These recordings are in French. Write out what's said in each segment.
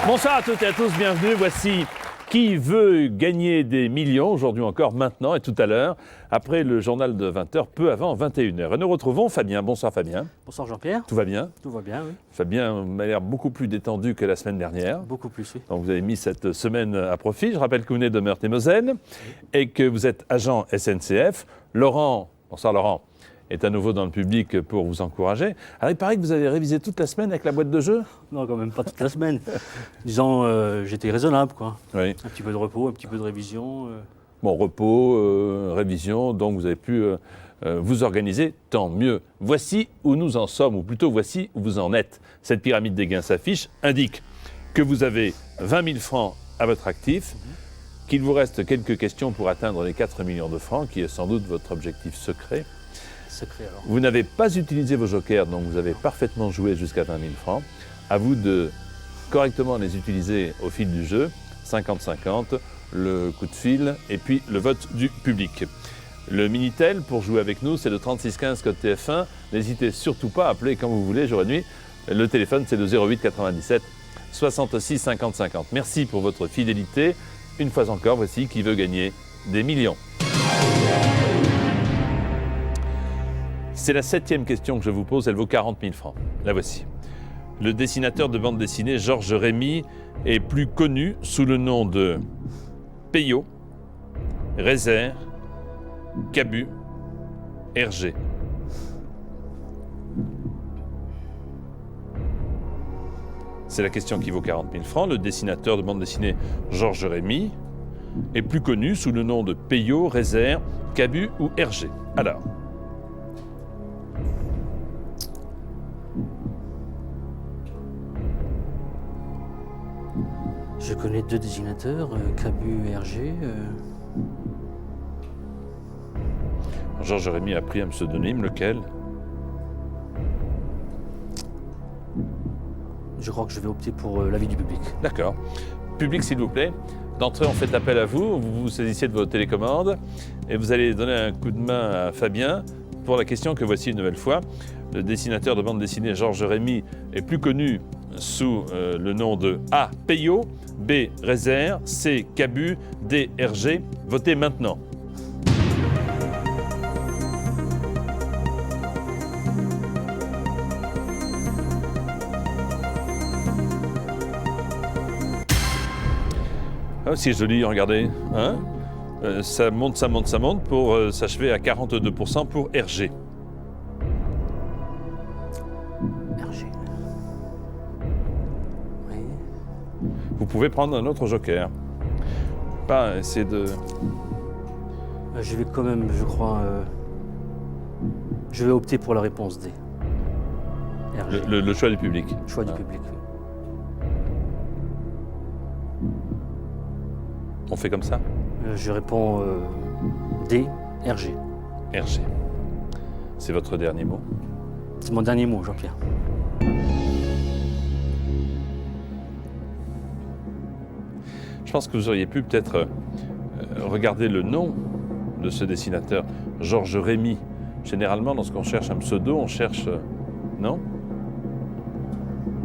Bonsoir à toutes et à tous, bienvenue. Voici Qui veut gagner des millions, aujourd'hui encore, maintenant et tout à l'heure, après le journal de 20h, peu avant 21h. Et nous retrouvons Fabien. Bonsoir Fabien. Bonsoir Jean-Pierre. Tout va bien? Tout va bien, oui. Fabien m'a l'air beaucoup plus détendu que la semaine dernière. Beaucoup plus, oui. Donc vous avez mis cette semaine à profit. Je rappelle que vous venez de Meurthe-et-Moselle et que vous êtes agent SNCF. Laurent, bonsoir Laurent, est à nouveau dans le public pour vous encourager. Alors il paraît que vous avez révisé toute la semaine avec la boîte de jeu? Non, quand même pas toute la semaine. Disons, j'étais raisonnable, quoi. Oui. Un petit peu de repos, un petit peu de révision. Bon, repos, révision, donc vous avez pu vous organiser, tant mieux. Voici où nous en sommes, ou plutôt voici où vous en êtes. Cette pyramide des gains s'affiche, indique que vous avez 20 000 francs à votre actif, qu'il vous reste quelques questions pour atteindre les 4 millions de francs, qui est sans doute votre objectif secret. Secret, alors. Vous n'avez pas utilisé vos jokers, donc vous avez parfaitement joué jusqu'à 20 000 francs. À vous de correctement les utiliser au fil du jeu, 50-50, le coup de fil et puis le vote du public. Le Minitel, pour jouer avec nous, c'est le 3615 code TF1. N'hésitez surtout pas à appeler quand vous voulez, jour et nuit. Le téléphone, c'est le 08 97 66 50 50. Merci pour votre fidélité. Une fois encore, voici Qui veut gagner des millions. C'est la 7e question que je vous pose, elle vaut 40 000 francs. La voici. Le dessinateur de bande dessinée Georges Rémy est plus connu sous le nom de Peyo, Rézère, Cabu, Hergé. C'est la question qui vaut 40 000 francs. Le dessinateur de bande dessinée Georges Rémy est plus connu sous le nom de Peyo, Rézère, Cabu ou Hergé. Alors, Je connais deux dessinateurs, Cabu et Hergé. Georges Rémy a pris un pseudonyme, lequel? Je crois que je vais opter pour l'avis du public. D'accord. Public, s'il vous plaît. D'entrée, on fait appel à vous. Vous vous saisissez de vos télécommandes et vous allez donner un coup de main à Fabien pour la question que voici une nouvelle fois. Le dessinateur de bande dessinée Georges Rémy est plus connu sous le nom de A. Peyo, B. Rézère, C. Cabu, D. Hergé. Votez maintenant. Ah, c'est joli, regardez. Hein, ça monte, ça monte, ça monte pour s'achever à 42% pour Hergé. Hergé. Oui. Vous pouvez prendre un autre joker. Pas essayer de... Je vais quand même, je crois... je vais opter pour la réponse D. Hergé. Le choix du public. Choix du Ah. public, oui. On fait comme ça? Je réponds D, Hergé. Hergé. C'est votre dernier mot. C'est mon dernier mot, Jean-Pierre. Je pense que vous auriez pu peut-être regarder le nom de ce dessinateur, Georges Rémy. Généralement, lorsqu'on cherche un pseudo, on cherche... non?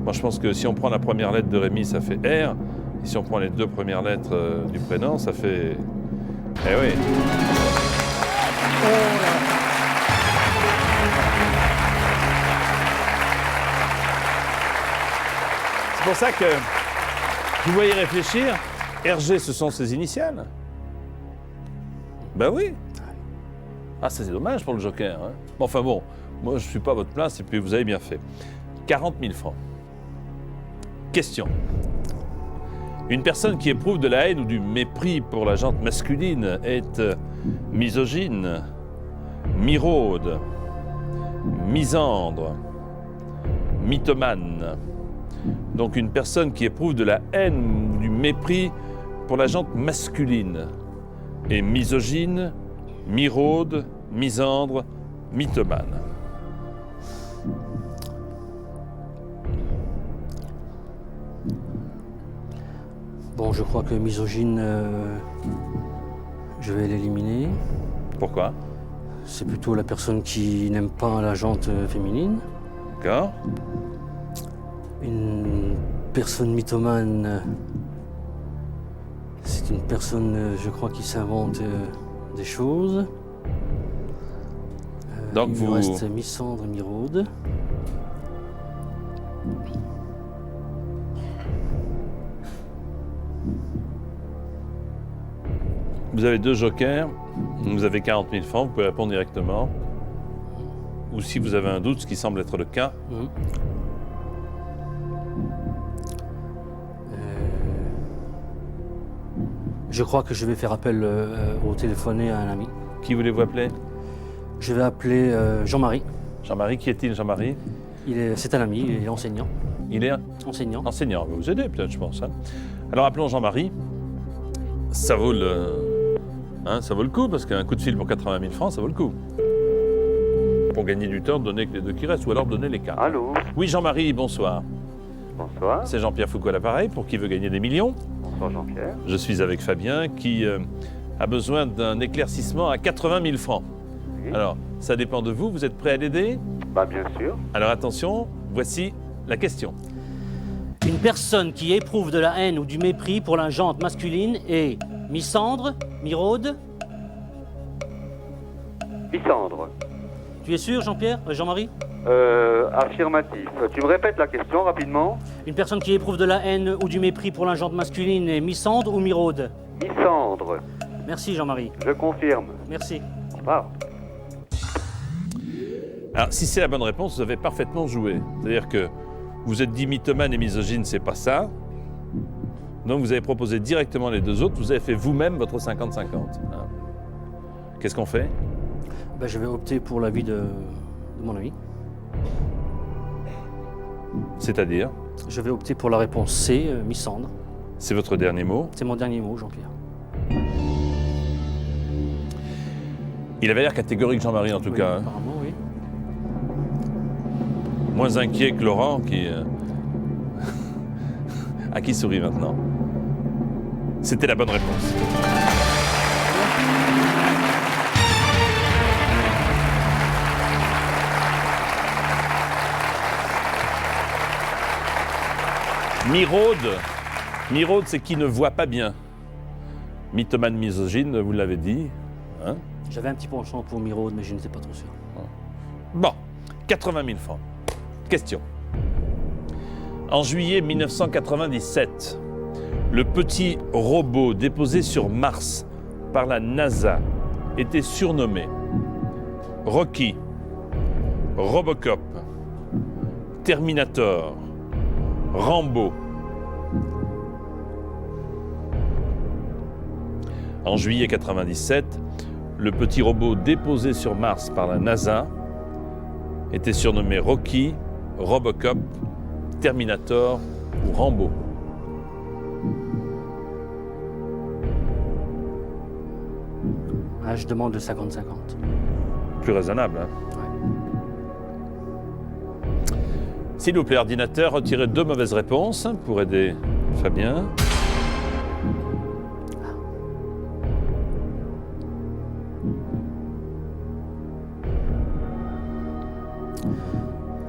Moi, je pense que si on prend la première lettre de Rémy, ça fait R. Et si on prend les deux premières lettres du prénom, ça fait... Eh oui. C'est pour ça que vous voyez réfléchir. Hergé, ce sont ses initiales. Ben oui. Ah, ça c'est dommage pour le joker. Hein. Bon, enfin bon, moi je ne suis pas à votre place et puis vous avez bien fait. 40 000 francs. Question. Une personne qui éprouve de la haine ou du mépris pour la gente masculine est misogyne, miraude, misandre, mythomane. Donc une personne qui éprouve de la haine ou du mépris pour la gente masculine est misogyne, miraude, misandre, mythomane. Bon, je crois que misogyne, je vais l'éliminer. Pourquoi? C'est plutôt la personne qui n'aime pas la gente féminine. D'accord. Une personne mythomane, c'est une personne, je crois, qui s'invente des choses. Donc il me reste Mysandre et Miraude. Vous avez 2 jokers, vous avez 40 000 francs, vous pouvez répondre directement. Ou si vous avez un doute, ce qui semble être le cas. Je crois que je vais faire appel au téléphoné à un ami. Qui voulez-vous appeler? Je vais appeler Jean-Marie. Jean-Marie, qui est-il, Jean-Marie? C'est un ami, il est enseignant. Il est Enseignant. enseignant, il va vous aider peut-être, je pense. Hein. Alors appelons Jean-Marie. Ça vaut le coup, parce qu'un coup de fil pour 80 000 francs, ça vaut le coup. Pour gagner du temps, donnez que les 2 qui restent, ou alors donnez les 4. Allô? Oui, Jean-Marie, bonsoir. Bonsoir. C'est Jean-Pierre Foucault à l'appareil, pour qui veut gagner des millions. Bonsoir Jean-Pierre. Je suis avec Fabien, qui a besoin d'un éclaircissement à 80 000 francs. Oui. Alors, ça dépend de vous, vous êtes prêt à l'aider? Bah bien sûr. Alors attention, voici la question. Une personne qui éprouve de la haine ou du mépris pour la gente masculine est Mysandre, Miraude. Mysandre. Tu es sûr, Jean-Pierre, Jean-Marie? Affirmatif. Tu me répètes la question rapidement? Une personne qui éprouve de la haine ou du mépris pour la gente masculine est Mysandre ou Miraude? Mysandre. Merci, Jean-Marie. Je confirme. Merci. Au revoir. Alors, si c'est la bonne réponse, vous avez parfaitement joué. C'est-à-dire que vous êtes dit mythomane et misogyne, c'est pas ça. Donc, vous avez proposé directement les 2 autres, vous avez fait vous-même votre 50-50. Hein. Qu'est-ce qu'on fait? Ben, je vais opter pour l'avis de mon ami. C'est-à-dire? Je vais opter pour la réponse C, Mysandre. C'est votre dernier mot. C'est mon dernier mot, Jean-Pierre. Il avait l'air catégorique, Jean-Marie, en tout Oui, cas. Hein. apparemment, oui. Moins inquiet que Laurent, qui... à qui sourit maintenant. C'était la bonne réponse. Miraude, c'est qui ne voit pas bien. Mythomane misogyne, vous l'avez dit. Hein? J'avais un petit penchant pour Miraude, mais je n'étais pas trop sûr. Bon, 80 000 francs. Question. En juillet 1997, le petit robot déposé sur Mars par la NASA était surnommé Rocky, Robocop, Terminator, Rambo. En juillet 1997, le petit robot déposé sur Mars par la NASA était surnommé Rocky, Robocop, Terminator ou Rambo. Ah, je demande le 50-50. Plus raisonnable, hein? Ouais. S'il vous plaît, ordinateur, retirez 2 mauvaises réponses pour aider Fabien.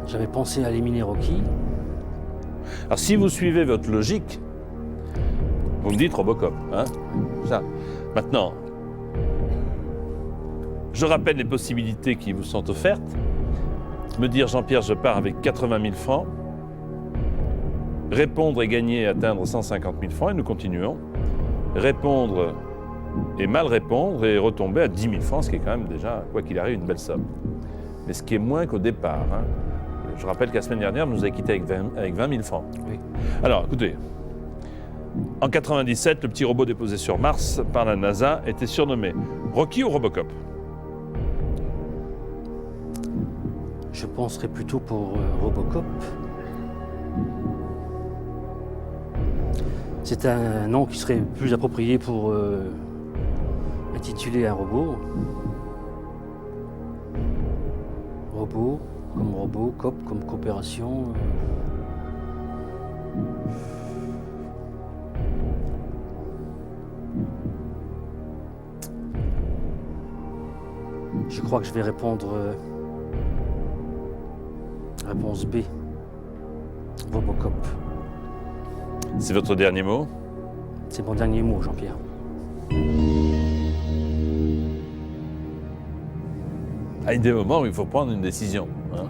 J'avais pensé à éliminer Rocky. Alors, si vous suivez votre logique, vous me dites Robocop, hein? Ça. Maintenant, je rappelle les possibilités qui vous sont offertes. Me dire, Jean-Pierre, je pars avec 80 000 francs. Répondre et gagner et atteindre 150 000 francs, et nous continuons. Répondre et mal répondre et retomber à 10 000 francs, ce qui est quand même déjà, quoi qu'il arrive, une belle somme. Mais ce qui est moins qu'au départ. Hein. Je rappelle que la semaine dernière, vous nous avez quittés avec 20 000 francs. Oui. Alors, écoutez, en 97, le petit robot déposé sur Mars par la NASA était surnommé Rocky ou Robocop? Je penserais plutôt pour Robocop. C'est un nom qui serait plus approprié pour intituler un robot. Robot, cop comme coopération. Je crois que je vais répondre réponse B. Robocop. C'est votre dernier mot? C'est mon dernier mot, Jean-Pierre. À des moments où il faut prendre une décision. Hein.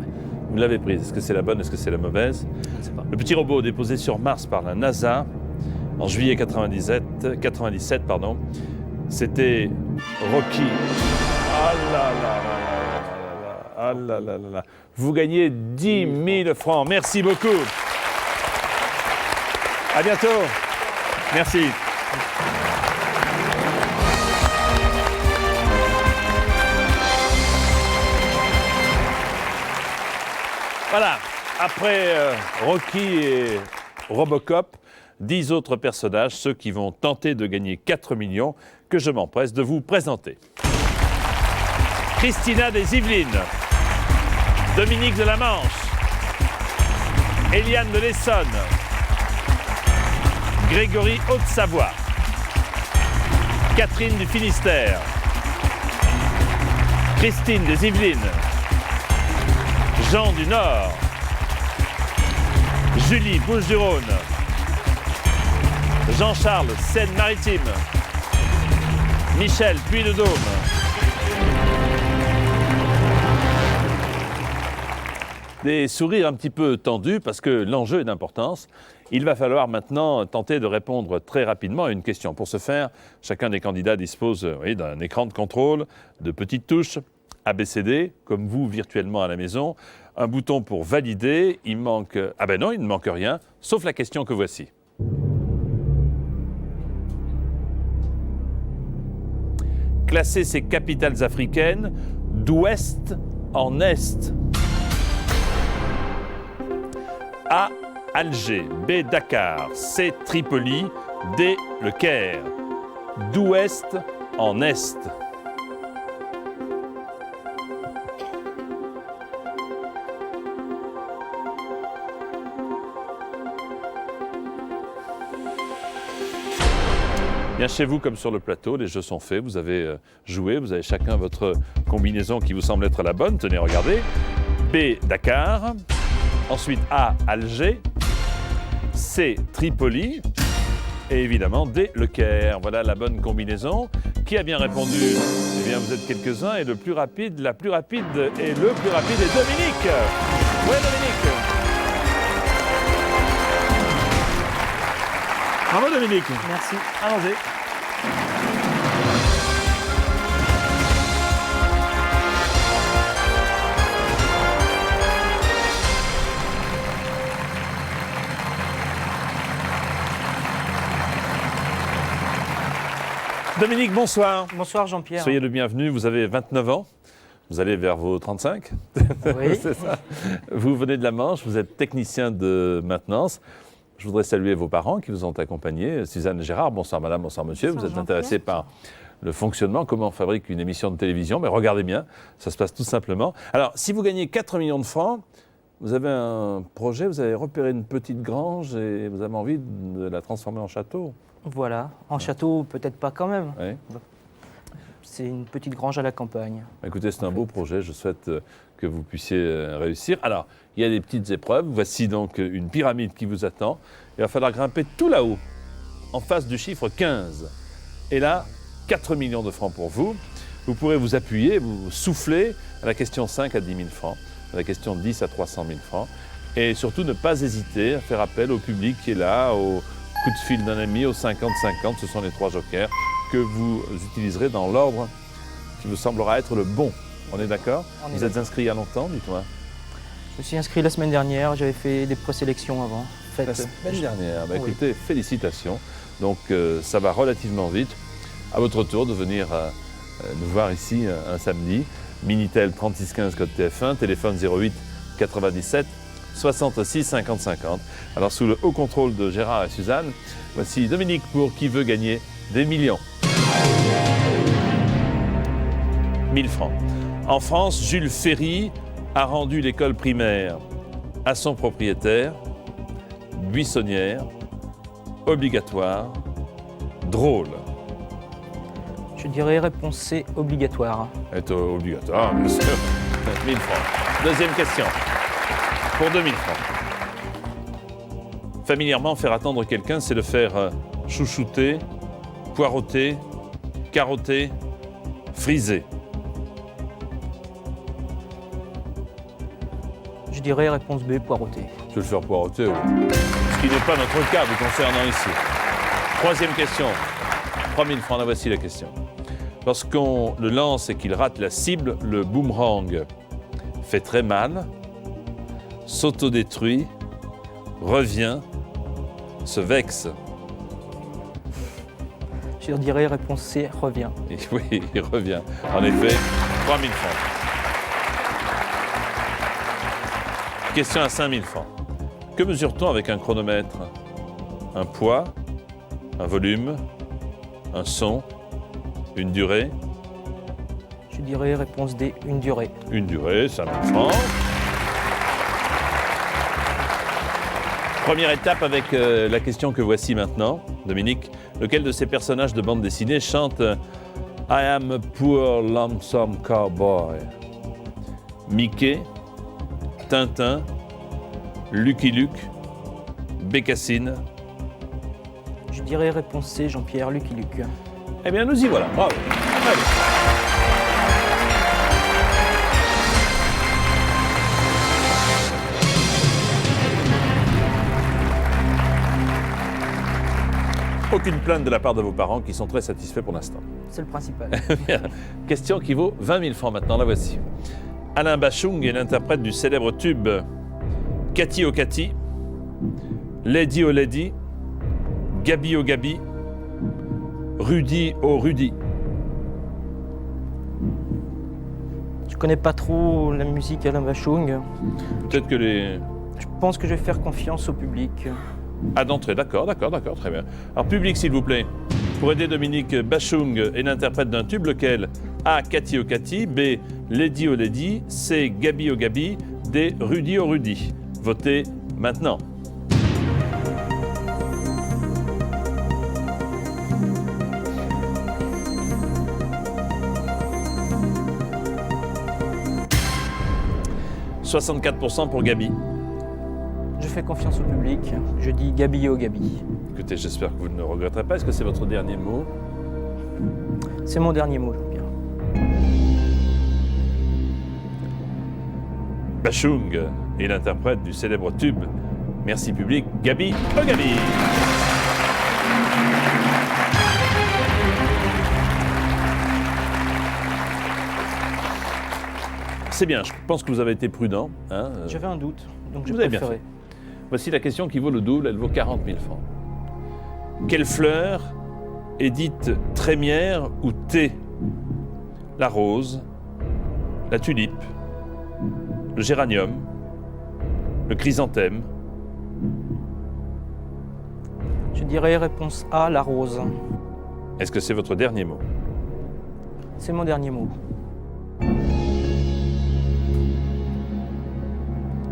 Vous l'avez prise. Est-ce que c'est la bonne, est-ce que c'est la mauvaise? Je ne sais pas. Le petit robot déposé sur Mars par la NASA en juillet 97, pardon, c'était Rocky. Ah là là là là là là, ah là là là là. Vous gagnez 10 000 francs. Merci beaucoup. À bientôt. Merci. Voilà, après Rocky et Robocop, 10 autres personnages, ceux qui vont tenter de gagner 4 millions, que je m'empresse de vous présenter. Christina des Yvelines, Dominique de la Manche, Eliane de l'Essonne, Grégory Haute-Savoie, Catherine du Finistère, Christine des Yvelines, Jean du Nord, Julie Bouches-du-Rhône, Jean-Charles Seine-Maritime, Michel Puy-de-Dôme, des sourires un petit peu tendus parce que l'enjeu est d'importance. Il va falloir maintenant tenter de répondre très rapidement à une question. Pour ce faire, chacun des candidats dispose d'un écran de contrôle, de petites touches ABCD, comme vous virtuellement à la maison, un bouton pour valider. Il manque... Ah ben non, il ne manque rien, sauf la question que voici. Classer ces capitales africaines d'ouest en est. A. Alger. B. Dakar. C. Tripoli. D. Le Caire. D'ouest en est. Bien chez vous comme sur le plateau, les jeux sont faits, vous avez joué, vous avez chacun votre combinaison qui vous semble être la bonne. Tenez, regardez. B. Dakar. Ensuite A. Alger. C. Tripoli. Et évidemment D. Le Caire. Voilà la bonne combinaison. Qui a bien répondu? Eh bien, vous êtes quelques-uns et la plus rapide est Dominique. Ouais, Dominique. Bravo Dominique. Merci. Allons-y. Dominique, bonsoir. Bonsoir Jean-Pierre. Soyez le bienvenu, vous avez 29 ans. Vous allez vers vos 35. Oui. C'est ça. Vous venez de la Manche, vous êtes technicien de maintenance. Je voudrais saluer vos parents qui vous ont accompagné. Suzanne et Gérard, bonsoir madame, bonsoir monsieur. Bonsoir, vous êtes intéressés par le fonctionnement, comment on fabrique une émission de télévision. Mais regardez bien, ça se passe tout simplement. Alors, si vous gagnez 4 millions de francs, vous avez un projet, vous avez repéré une petite grange et vous avez envie de la transformer en château. Voilà, en château peut-être pas quand même. Oui. C'est une petite grange à la campagne. Écoutez, c'est un beau projet, je souhaite que vous puissiez réussir. Alors, il y a des petites épreuves. Voici donc une pyramide qui vous attend. Il va falloir grimper tout là-haut, en face du chiffre 15. Et là, 4 millions de francs pour vous. Vous pourrez vous appuyer, vous souffler à la question 5 à 10 000 francs, à la question 10 à 300 000 francs. Et surtout, ne pas hésiter à faire appel au public qui est là, au coup de fil d'un ami, au 50-50. Ce sont les 3 jokers que vous utiliserez dans l'ordre qui vous semblera être le bon. On est d'accord? Vous êtes inscrit il y a longtemps, dites-moi. Je me suis inscrit la semaine dernière, j'avais fait des présélections avant. La semaine dernière. Bah, écoutez, félicitations. Donc ça va relativement vite. À votre tour de venir nous voir ici un samedi. Minitel 3615 code TF1, téléphone 08 97 66 50 50. Alors sous le haut contrôle de Gérard et Suzanne, voici Dominique pour Qui veut gagner des millions. 1000 francs. En France, Jules Ferry a rendu l'école primaire à son propriétaire, buissonnière, obligatoire, drôle. Je dirais réponse C, obligatoire. Est obligatoire, bien sûr. 1000 francs. Deuxième question. Pour 2000 francs. Familièrement, faire attendre quelqu'un, c'est le faire chouchouter, poireauter, carotter, friser. Je dirais réponse B, poireauter. Je vais le faire poireauter, oui. Ce qui n'est pas notre cas vous concernant ici. Troisième question. 3000 francs, la voici la question. Lorsqu'on le lance et qu'il rate la cible, le boomerang fait très mal, s'autodétruit, revient, se vexe. Je dirais réponse C, revient. Et oui, il revient. En effet, 3000 francs. Question à 5000 francs. Que mesure-t-on avec un chronomètre? Un poids, un volume, un son, une durée? Je dirais réponse D, une durée. Une durée, 5000 francs. Première étape avec la question que voici maintenant. Dominique, lequel de ces personnages de bande dessinée chante I am a poor lonesome cowboy? Mickey, Tintin, Lucky Luke, Bécassine. Je dirais réponse C, Jean-Pierre, Lucky Luke. Eh bien, nous y voilà. Bravo. Allez. Aucune plainte de la part de vos parents qui sont très satisfaits pour l'instant. C'est le principal. Question qui vaut 20 000 francs maintenant, la voici. Alain Bachung est l'interprète du célèbre tube Cathy oh Cathy, Lady oh Lady, Gabi oh Gabi, Rudy oh Rudy. Je connais pas trop la musique Alain Bachung. Peut-être que les... Je pense que je vais faire confiance au public. Ah, d'entrée, d'accord, très bien. Alors, public, s'il vous plaît. Pour aider Dominique, Bachung est l'interprète d'un tube, lequel? A. Cathy oh Cathy, B. Lady oh Lady, C. Gabi oh Gabi, D. Rudy oh Rudy. Votez maintenant. « 64% pour Gabi. Je fais confiance au public. Je dis Gabi oh Gabi. Écoutez, j'espère que vous ne le regretterez pas. Est-ce que c'est votre dernier mot? C'est mon dernier mot, Jean-Pierre. Bachung est l'interprète du célèbre tube. Merci public, Gabi oh Gabi. C'est bien, je pense que vous avez été prudent. Hein. J'avais un doute, donc je Vous avez bien préférais. Voici la question qui vaut le double, elle vaut 40 000 francs. Quelle fleur est dite trémière ou thé? La rose, la tulipe, le géranium, le chrysanthème. Je dirais réponse A, la rose. Est-ce que c'est votre dernier mot? C'est mon dernier mot.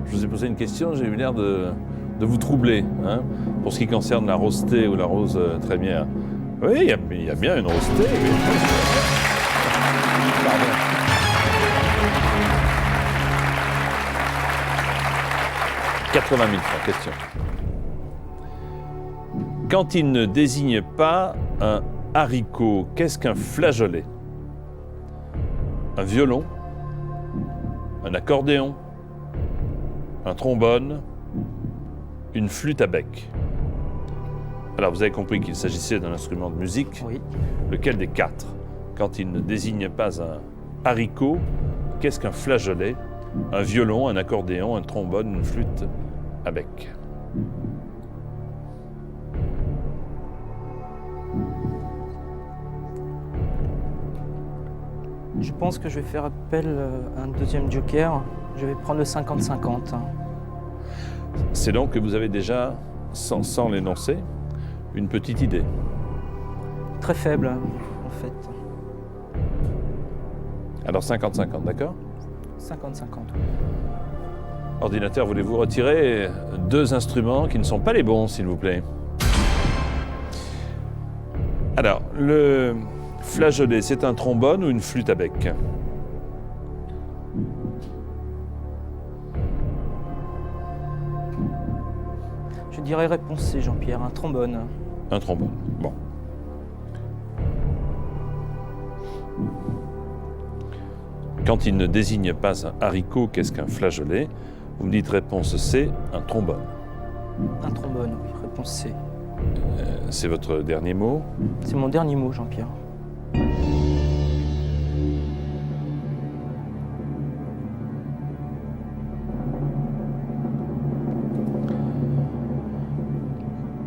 Je vous ai posé une question, j'ai eu l'air de vous troubler, hein, pour ce qui concerne la rose thé ou la rose trémière. Oui, il y a bien une rose thé. Oui. Pardon. « 80 000 francs, question. Quand il ne désigne pas un haricot, qu'est-ce qu'un flageolet? Un violon? Un accordéon? Un trombone, une flûte à bec. Alors, vous avez compris qu'il s'agissait d'un instrument de musique. Oui. Lequel des quatre? Quand il ne désigne pas un haricot, qu'est-ce qu'un flageolet? Un violon, un accordéon, un trombone, une flûte à bec. Je pense que je vais faire appel à un deuxième joker. Je vais prendre le 50-50. C'est donc que vous avez déjà, sans l'énoncer, une petite idée. Très faible, en fait. Alors 50-50, d'accord? 50-50. Ordinateur, voulez-vous retirer deux instruments qui ne sont pas les bons, s'il vous plaît? Alors, le flageolet, c'est un trombone ou une flûte à bec? Je dirais réponse C, Jean-Pierre, un trombone. Un trombone. Bon. Quand il ne désigne pas un haricot, qu'est-ce qu'un flageolet? Vous me dites réponse C, un trombone. Un trombone, oui, réponse C. C'est votre dernier mot. C'est mon dernier mot, Jean-Pierre.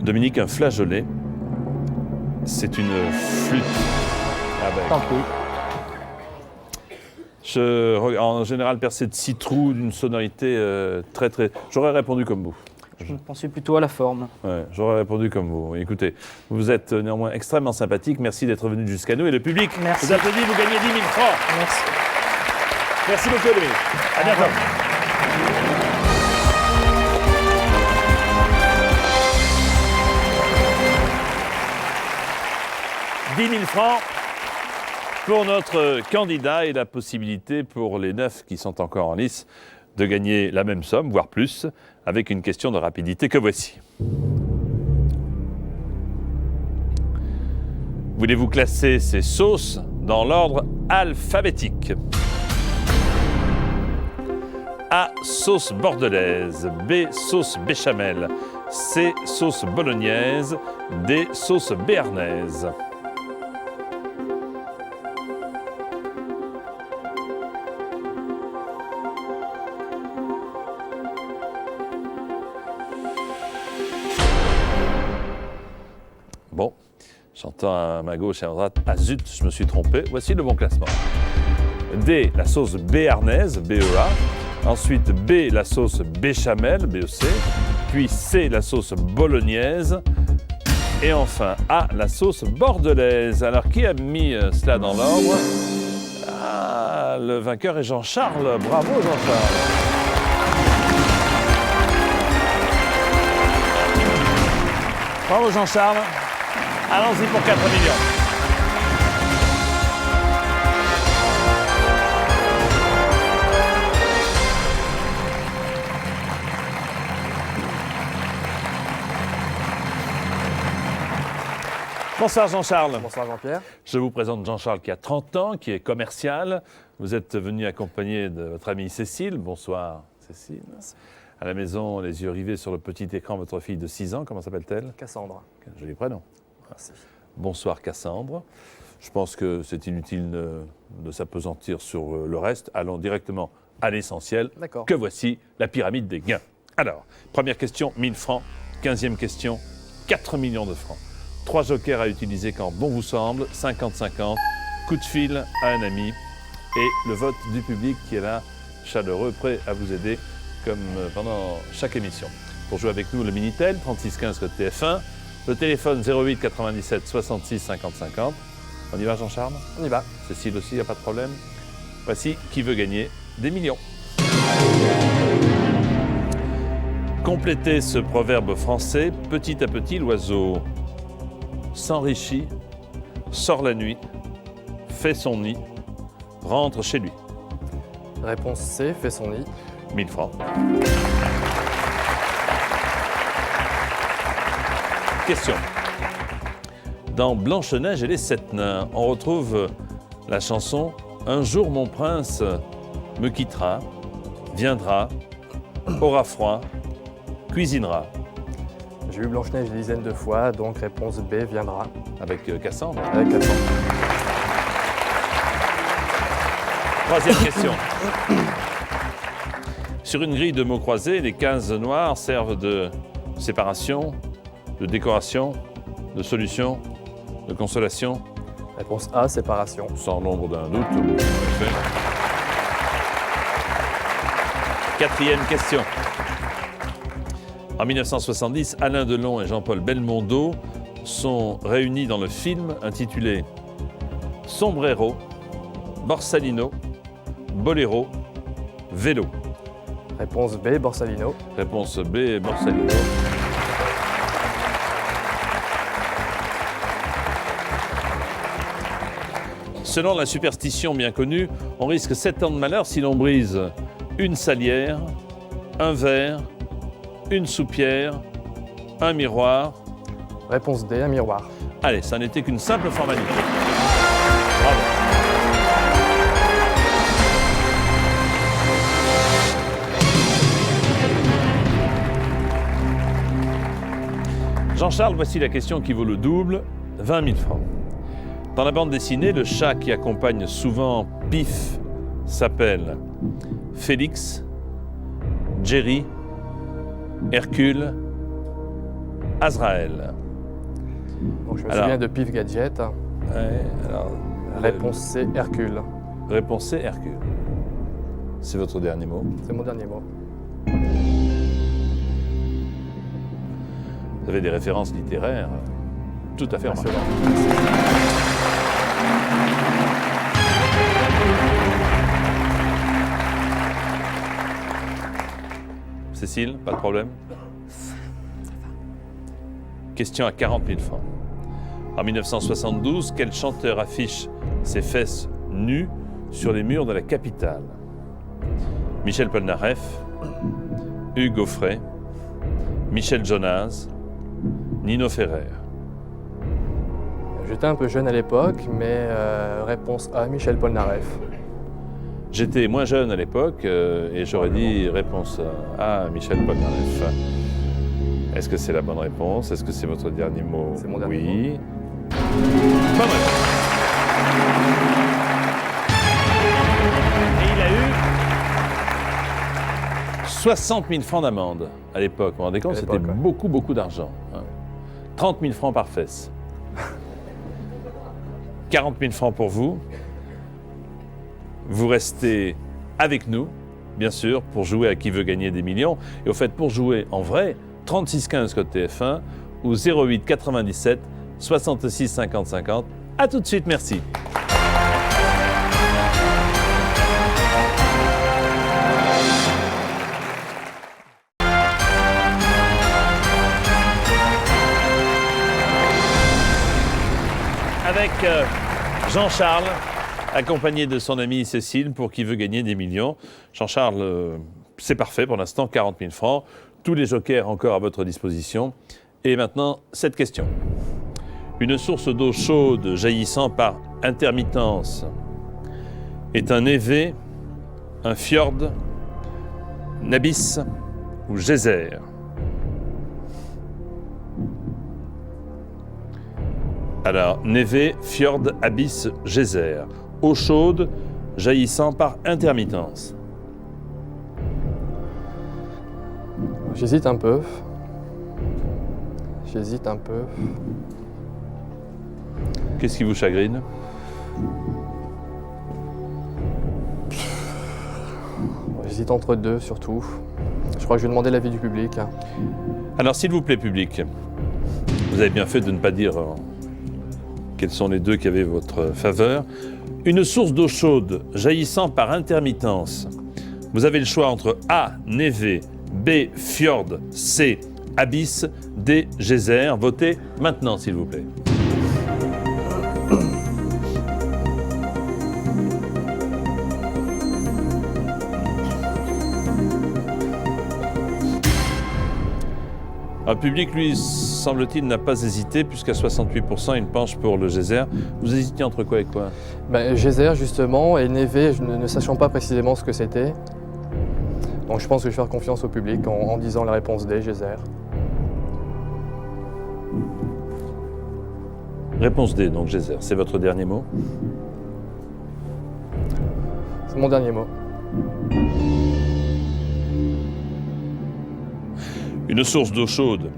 Dominique, un flageolet, c'est une flûte à bec. Tant pis. En général, percée de 6 trous, d'une sonorité très. J'aurais répondu comme vous. Je pensais plutôt à la forme. Ouais, j'aurais répondu comme vous. Écoutez, vous êtes néanmoins extrêmement sympathique. Merci d'être venu jusqu'à nous. Et le public Merci. vous applaudit, vous gagnez 10 000 francs. Merci. Merci beaucoup, Dominique. À bientôt. 10 000 francs pour notre candidat et la possibilité pour les 9 qui sont encore en lice de gagner la même somme, voire plus, avec une question de rapidité que voici. Voulez-vous classer ces sauces dans l'ordre alphabétique? A. Sauce bordelaise. B. Sauce béchamel. C. Sauce bolognaise. D. Sauce béarnaise. Bon, j'entends à ma gauche et à ma droite, ah zut, je me suis trompé. Voici le bon classement. D, la sauce béarnaise, BEA. Ensuite, B, la sauce béchamel, BEC. Puis C, la sauce bolognaise. Et enfin, A, la sauce bordelaise. Alors, qui a mis cela dans l'ordre? Ah, le vainqueur est Jean-Charles. Bravo, Jean-Charles. Bravo, Jean-Charles. Allons-y pour 4 millions. Bonsoir Jean-Charles. Bonsoir Jean-Pierre. Je vous présente Jean-Charles qui a 30 ans, qui est commercial. Vous êtes venu accompagné de votre amie Cécile. Bonsoir Cécile. À la maison, les yeux rivés sur le petit écran, votre fille de 6 ans, comment s'appelle-t-elle? Cassandre. Joli prénom. Merci. Bonsoir Cassandre. Je pense que c'est inutile de s'apesantir sur le reste. Allons directement à l'essentiel. D'accord. Que voici la pyramide des gains. Alors, première question, 1000 francs. 15e question, 4 millions de francs. 3 jokers à utiliser quand bon vous semble. 50-50. Coup de fil à un ami. Et le vote du public qui est là, chaleureux, prêt à vous aider comme pendant chaque émission. Pour jouer avec nous, le Minitel, 3615 code TF1. Le téléphone 08 97 66 50 50. On y va Jean-Charles? On y va. Cécile aussi, il n'y a pas de problème. Voici qui veut gagner des millions. Complétez ce proverbe français. Petit à petit, l'oiseau s'enrichit, sort la nuit, fait son nid, rentre chez lui. Réponse C, fait son nid. 1000 francs. Question. Dans Blanche-Neige et les 7 nains, on retrouve la chanson « Un jour mon prince me quittera, viendra, aura froid, cuisinera J'ai eu Blanche-Neige une dizaine de fois, donc réponse B, viendra. ». Avec Cassandre. Avec Cassandre. Troisième question. Sur une grille de mots croisés, les cases noires servent de séparation, de décoration, de solution, de consolation. Réponse A, séparation. Sans l'ombre d'un doute. En effet. Quatrième question. En 1970, Alain Delon et Jean-Paul Belmondo sont réunis dans le film intitulé Sombrero, Borsalino, Boléro, Vélo. Réponse B, Borsalino. Réponse B, Borsalino. Selon la superstition bien connue, on risque 7 ans de malheur si l'on brise une salière, un verre, une soupière un miroir. Réponse D, un miroir. Allez, ça n'était qu'une simple formalité. Bravo. Jean-Charles, voici la question qui vaut le double, 20 000 francs. Dans la bande dessinée, le chat qui accompagne souvent Pif s'appelle Félix, Jerry, Hercule, Azraël. Donc je me Alors, souviens de Pif Gadget. ouais, alors, Réponse C, Hercule. réponse C, Hercule. C'est votre dernier mot. C'est mon dernier mot. Vous avez des références littéraires tout à fait remarquables. Cécile, pas de problème? Question à 40 000 francs. En 1972, quel chanteur affiche ses fesses nues sur les murs de la capitale? Michel Polnareff, Hugues Aufray, Michel Jonas, Nino Ferrer. J'étais un peu jeune à l'époque, mais réponse A, Michel Polnareff. J'étais moins jeune à l'époque et j'aurais dit réponse A, Michel Polnareff. Est-ce que c'est la bonne réponse? Est-ce que c'est votre dernier mot? C'est mon dernier oui. Bonne réponse. Et il a eu 60 000 francs d'amende à l'époque. Vous vous rendez compte? C'était l'époque, ouais. beaucoup d'argent. Hein. 30 000 francs par fesse. 40 000 francs pour vous. Vous restez avec nous, bien sûr, pour jouer à Qui veut gagner des millions. Et au fait, pour jouer en vrai, 36 15 code TF1 ou 08 97 66 50 50. À tout de suite, merci. Avec Jean-Charles, accompagné de son amie Cécile, pour Qui veut gagner des millions. Jean-Charles, c'est parfait pour l'instant, 40 000 francs. Tous les jokers encore à votre disposition. Et maintenant, cette question. Une source d'eau chaude jaillissant par intermittence est un évé, un fjord, un abysse ou geyser? Alors, névé, fjord, abysse, geyser. Eau chaude jaillissant par intermittence. J'hésite un peu. Qu'est-ce qui vous chagrine? J'hésite entre deux surtout. Je crois que je vais demander l'avis du public. Alors, s'il vous plaît, public, vous avez bien fait de ne pas dire quels sont les deux qui avaient votre faveur. Une source d'eau chaude jaillissant par intermittence. Vous avez le choix entre A, névé, B, fjord, C, abysse, D, geyser. Votez maintenant, s'il vous plaît. Un public, lui, semble-t-il, n'a pas hésité, puisqu'à 68%, il penche pour le geyser. Vous hésitiez entre quoi et quoi? Geyser justement, et névé, ne sachant pas précisément ce que c'était. Donc je pense que je vais faire confiance au public en disant la réponse D, geyser. Réponse D, donc geyser. C'est votre dernier mot? C'est mon dernier mot. Une source d'eau chaude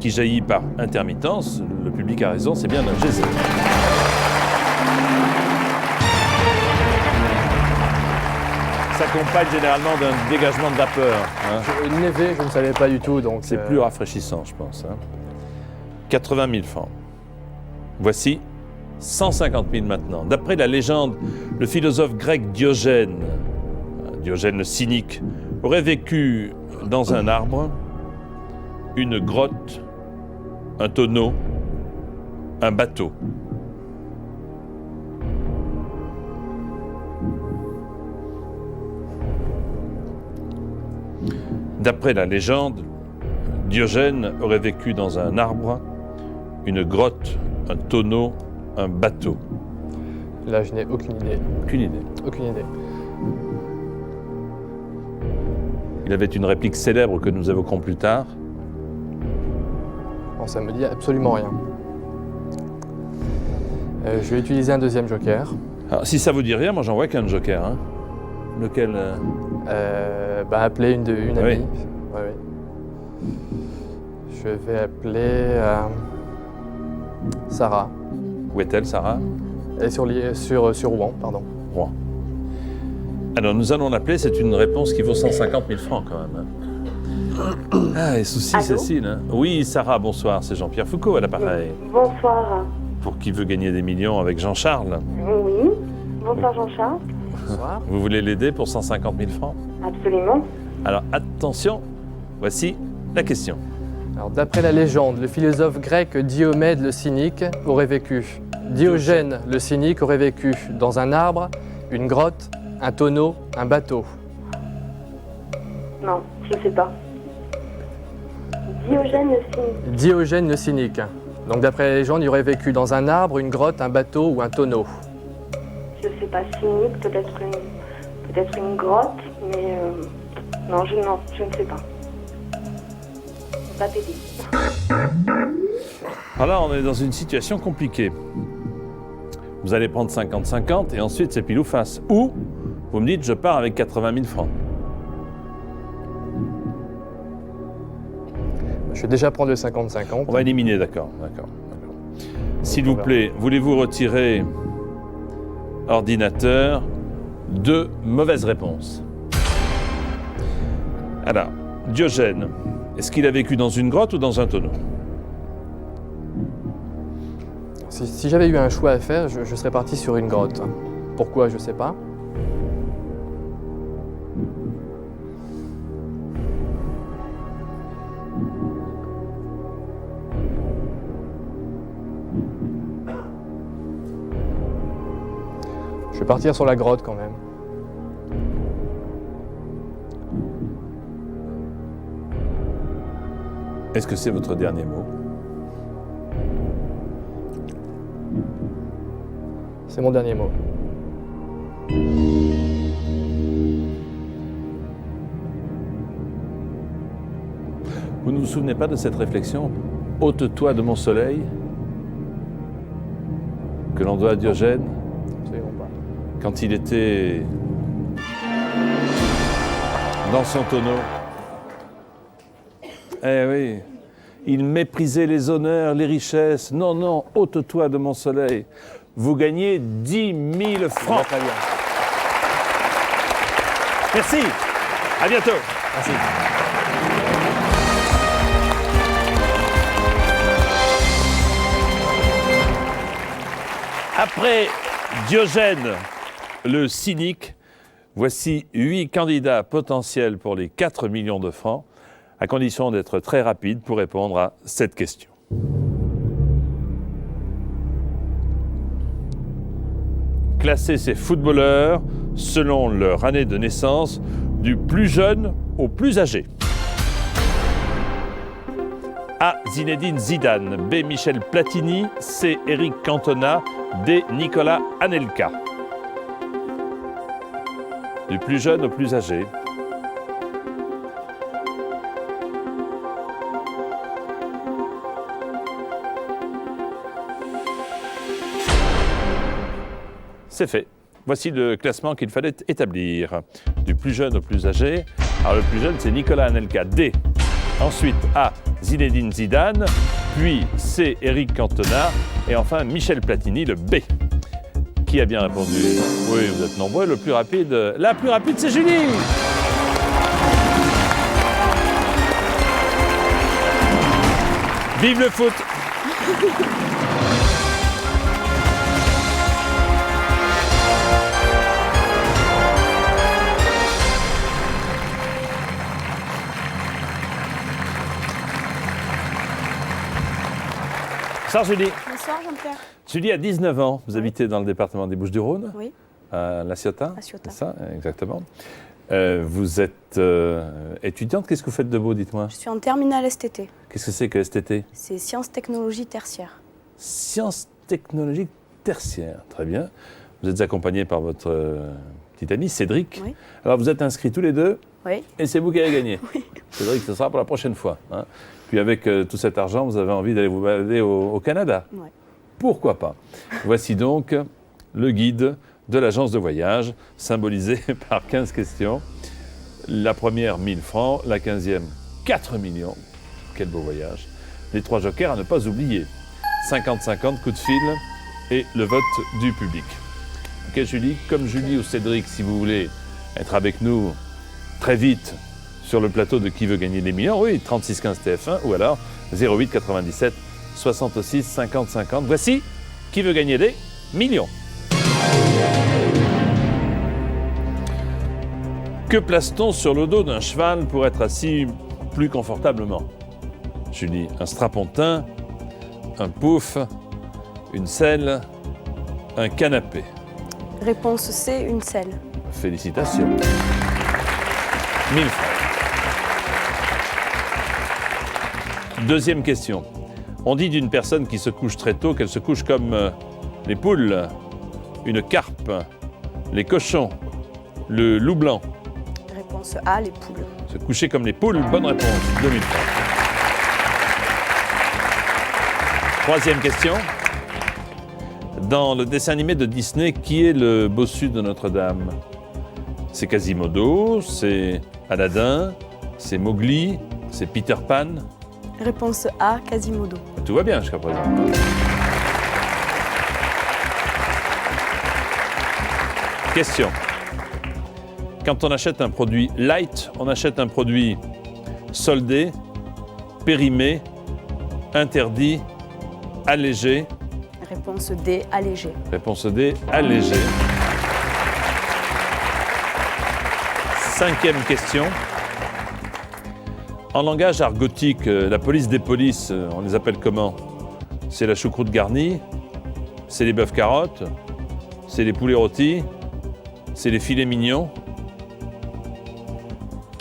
qui jaillit par intermittence, le public a raison, c'est bien un geyser. S'accompagne généralement d'un dégagement de vapeur. Hein. Névé, je ne savais pas du tout, donc... C'est plus rafraîchissant, je pense. Hein. 80 000 francs. Voici 150 000 maintenant. D'après la légende, le philosophe grec Diogène, Diogène le cynique, aurait vécu dans un arbre, une grotte, un tonneau, un bateau. D'après la légende, Diogène aurait vécu dans un arbre, une grotte, un tonneau, un bateau? Là, je n'ai aucune idée. Aucune idée. Aucune idée. Il avait une réplique célèbre que nous évoquerons plus tard. Bon, ça me dit absolument rien. Je vais utiliser un deuxième joker. Alors, si ça vous dit rien, moi j'en vois qu'un joker. Hein. Lequel Appeler une Oui. amie. Oui. Je vais appeler Sarah. Où est-elle, Sarah? Elle est sur Rouen, pardon. Rouen. Alors nous allons l'appeler, c'est une réponse qui vaut 150 000 francs quand même. Ah, et souci, Allô Cécile. Hein. Oui, Sarah, bonsoir, c'est Jean-Pierre Foucault à l'appareil. Bonsoir. Pour qui veut gagner des millions avec Jean-Charles. Oui. Bonsoir Jean-Charles. Bonsoir. Vous voulez l'aider pour 150 000 francs? Absolument. Alors attention, voici la question. Alors, d'après la légende, le philosophe grec Diomède le cynique aurait vécu. Diogène le cynique aurait vécu dans un arbre, une grotte, un tonneau, un bateau. Non, je sais pas. Diogène aussi. Diogène le cynique. Donc d'après la légende, il aurait vécu dans un arbre, une grotte, un bateau ou un tonneau. Je sais pas, cynique, peut-être une grotte, mais non, je ne sais pas. Je vais pas t'aider. Alors là, on est dans une situation compliquée. Vous allez prendre 50-50 et ensuite c'est pile ou face. Ou vous me dites je pars avec 80 000 francs. Je vais déjà prendre le 50-50. On va éliminer, d'accord. S'il vous plaît, voulez-vous retirer ordinateur? 2 mauvaises réponses. Alors, Diogène, est-ce qu'il a vécu dans une grotte ou dans un tonneau? Si j'avais eu un choix à faire, je serais parti sur une grotte. Pourquoi, je ne sais pas. Je vais partir sur la grotte quand même. Est-ce que c'est votre dernier mot? C'est mon dernier mot. Vous ne vous souvenez pas de cette réflexion? Ôte-toi de mon soleil, que l'on doit à Diogène, Absolument pas. quand il était dans son tonneau. Eh oui, il méprisait les honneurs, les richesses. Non, non, ôte-toi de mon soleil. Vous gagnez 10 000 francs. Très bien. Merci, à bientôt. Merci. Après Diogène, le cynique, voici 8 candidats potentiels pour les 4 millions de francs, à condition d'être très rapide pour répondre à cette question. Classer ces footballeurs selon leur année de naissance, du plus jeune au plus âgé. A. Zinedine Zidane. B. Michel Platini. C. Eric Cantona. D. Nicolas Anelka. Du plus jeune au plus âgé. C'est fait. Voici le classement qu'il fallait établir. Du plus jeune au plus âgé. Alors le plus jeune, c'est Nicolas Anelka. D. Ensuite, A. Zinedine Zidane. Puis C. Eric Cantona. Et enfin, Michel Platini, le B. Qui a bien répondu? Oui, vous êtes nombreux. Le plus rapide, la plus rapide, c'est Julie. Vive le foot! Bonsoir Julie. Bonsoir Jean-Pierre. Julie a 19 ans. Vous habitez dans le département des Bouches-du-Rhône? Oui. À La Ciotat? À Ciotat. C'est ça, exactement. Vous êtes étudiante, qu'est-ce que vous faites de beau, dites-moi? Je suis en terminale STT. Qu'est-ce que c'est que STT? C'est sciences technologies tertiaires. Sciences technologiques tertiaires, très bien. Vous êtes accompagné par votre petit ami Cédric. Oui. Alors vous êtes inscrits tous les deux Oui. et c'est vous qui avez gagné. Oui. Cédric, ce sera pour la prochaine fois. Hein. Puis avec tout cet argent, vous avez envie d'aller vous balader au Canada. Ouais. Pourquoi pas? Voici donc le guide de l'agence de voyage, symbolisé par 15 questions. La première, 1000 francs. La 15e, 4 millions. Quel beau voyage. Les 3 jokers à ne pas oublier. 50-50, coup de fil et le vote du public. Ok Julie, comme Julie ou Cédric, si vous voulez être avec nous très vite sur le plateau de Qui veut gagner des millions, oui, 36 15 TF1 ou alors 08 97 66 50 50. Voici Qui veut gagner des millions. Que place-t-on sur le dos d'un cheval pour être assis plus confortablement? Julie, un strapontin, un pouf, une selle, un canapé. Réponse C, une selle. Félicitations. 1000 francs. Deuxième question. On dit d'une personne qui se couche très tôt qu'elle se couche comme les poules, une carpe, les cochons, le loup blanc. Réponse A, les poules. Se coucher comme les poules, bonne réponse. 2000 francs. Troisième question. Dans le dessin animé de Disney, qui est le bossu de Notre-Dame? C'est Quasimodo, c'est Aladdin, c'est Mowgli, c'est Peter Pan. Réponse A, Quasimodo. Tout va bien jusqu'à présent. Question. Quand on achète un produit light, on achète un produit soldé, périmé, interdit, allégé. Réponse D, allégé. Réponse D, allégé. Cinquième question. En langage argotique, la police des polices, on les appelle comment? C'est la choucroute garnie, c'est les bœufs carottes, c'est les poulets rôtis, c'est les filets mignons.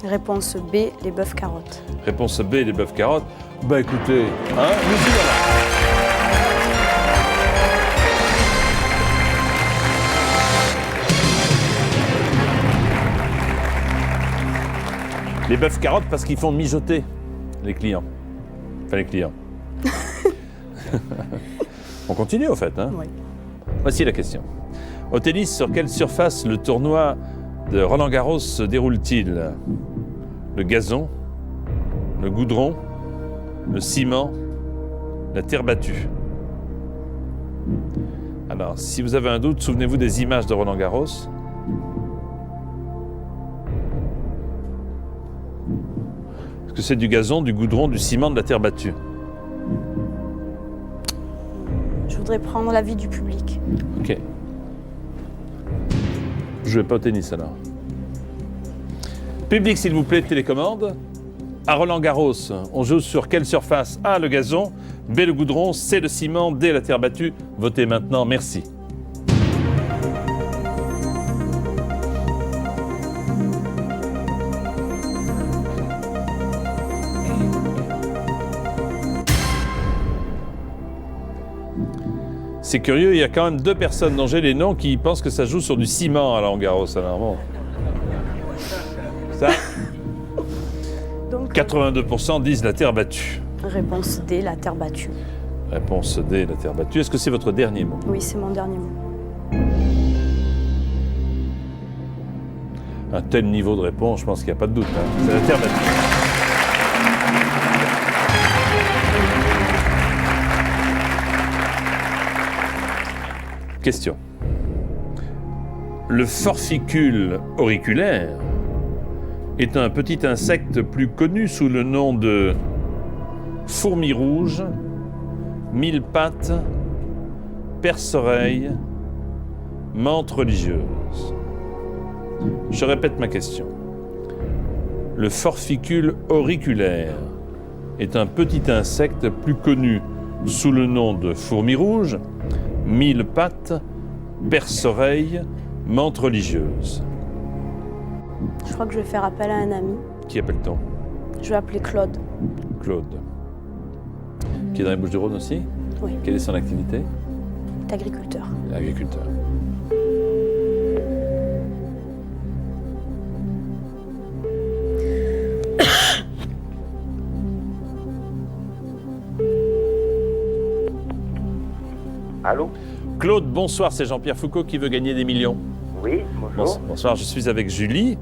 Réponse B, les bœufs carottes. Réponse B, les bœufs carottes. Bah écoutez, hein, nous y voilà. Les bœufs carottes parce qu'ils font mijoter les clients. Enfin, les clients. On continue, au fait. Hein? Oui. Voici la question. Au tennis, sur quelle surface le tournoi de Roland-Garros se déroule-t-il? Le gazon, le goudron, le ciment, la terre battue. Alors, si vous avez un doute, souvenez-vous des images de Roland-Garros. Est-ce que c'est du gazon, du goudron, du ciment, de la terre battue? Je voudrais prendre l'avis du public. Ok. Je vais pas au tennis alors. Public, s'il vous plaît, télécommande. À Roland-Garros, on joue sur quelle surface? A, le gazon, B, le goudron, C, le ciment, D, la terre battue. Votez maintenant, merci. C'est curieux, il y a quand même 2 personnes dont j'ai les noms qui pensent que ça joue sur du ciment à Roland-Garros. Alors bon. Ça, Donc, 82% disent la terre battue. réponse D, la terre battue. Réponse D, la terre battue. Est-ce que c'est votre dernier mot? Oui, c'est mon dernier mot. Un tel niveau de réponse, je pense qu'il n'y a pas de doute. Hein. C'est la terre battue. Question. Le forficule auriculaire est un petit insecte plus connu sous le nom de fourmi rouge, mille pattes, perce-oreille, menthe religieuse. Je répète ma question. Le forficule auriculaire est un petit insecte plus connu sous le nom de fourmi rouge, mille pattes, perce-oreille, menthe religieuse. Je crois que je vais faire appel à un ami. Qui appelle-t-on? Je vais appeler Claude. Claude. Qui est dans les Bouches-du-Rhône aussi? Oui. Quelle est son activité? T'es agriculteur. Agriculteur. Allô? Claude, bonsoir, c'est Jean-Pierre Foucault qui veut gagner des millions. Oui, bonjour. Bonsoir, je suis avec Julie,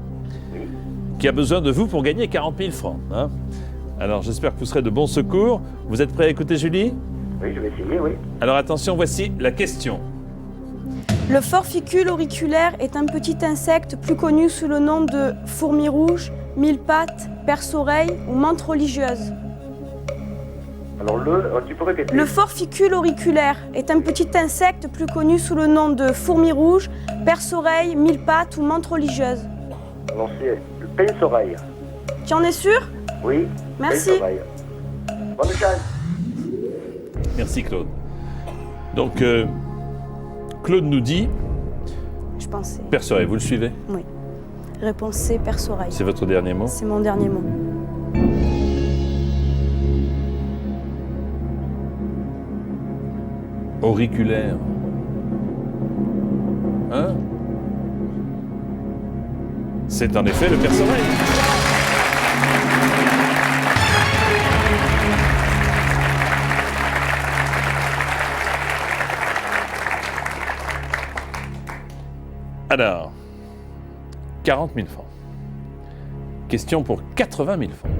qui a besoin de vous pour gagner 40 000 francs. Hein. Alors j'espère que vous serez de bon secours. Vous êtes prêt à écouter Julie? Oui, je vais essayer, oui. Alors attention, voici la question. Le forficule auriculaire est un petit insecte plus connu sous le nom de fourmi rouge, mille-pattes, perce-oreille ou menthe religieuse. Alors tu peux répéter? Le forficule auriculaire est un petit insecte plus connu sous le nom de fourmi rouge, perce-oreille, mille-pattes ou menthe religieuse. Non, c'est le pince-oreille. Tu en es sûr? Oui. Merci. Pince-oreille. Bonne chance. Merci Claude. Donc Claude nous dit, Je pensais. perce-oreille, vous le suivez? Oui. Réponse C, perce-oreille. C'est votre dernier mot? C'est mon dernier mot. Auriculaire. Hein? C'est en effet le perce-oreille. Alors, 40 000 francs. Question pour 80 000 francs.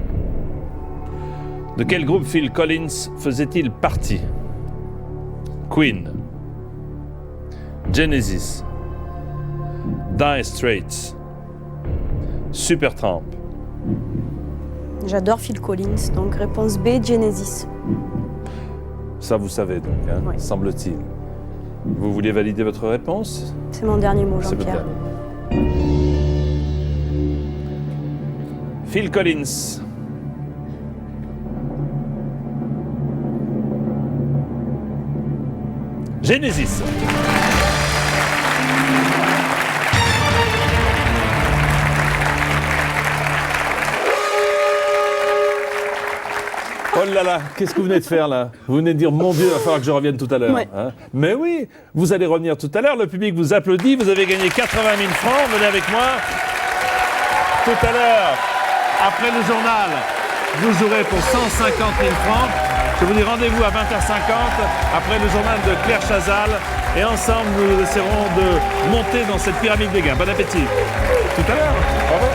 De quel groupe Phil Collins faisait-il partie? Queen, Genesis, Dire Straits, Supertramp. J'adore Phil Collins, donc réponse B, Genesis. Ça, vous savez donc, hein, Oui. semble-t-il. Vous voulez valider votre réponse? C'est mon dernier mot, C'est votre Jean-Pierre. dernier. Phil Collins. Genesis. Oh là là, qu'est-ce que vous venez de faire là? Vous venez de dire, mon Dieu, il va falloir que je revienne tout à l'heure. Ouais. Hein. Mais oui, vous allez revenir tout à l'heure, le public vous applaudit, vous avez gagné 80 000 francs, venez avec moi. Tout à l'heure, après le journal, vous jouerez pour 150 000 francs. Je vous dis rendez-vous à 20h50, après le journal de Claire Chazal, et ensemble nous essaierons de monter dans cette pyramide des gains. Bon appétit. Tout à l'heure. Au revoir.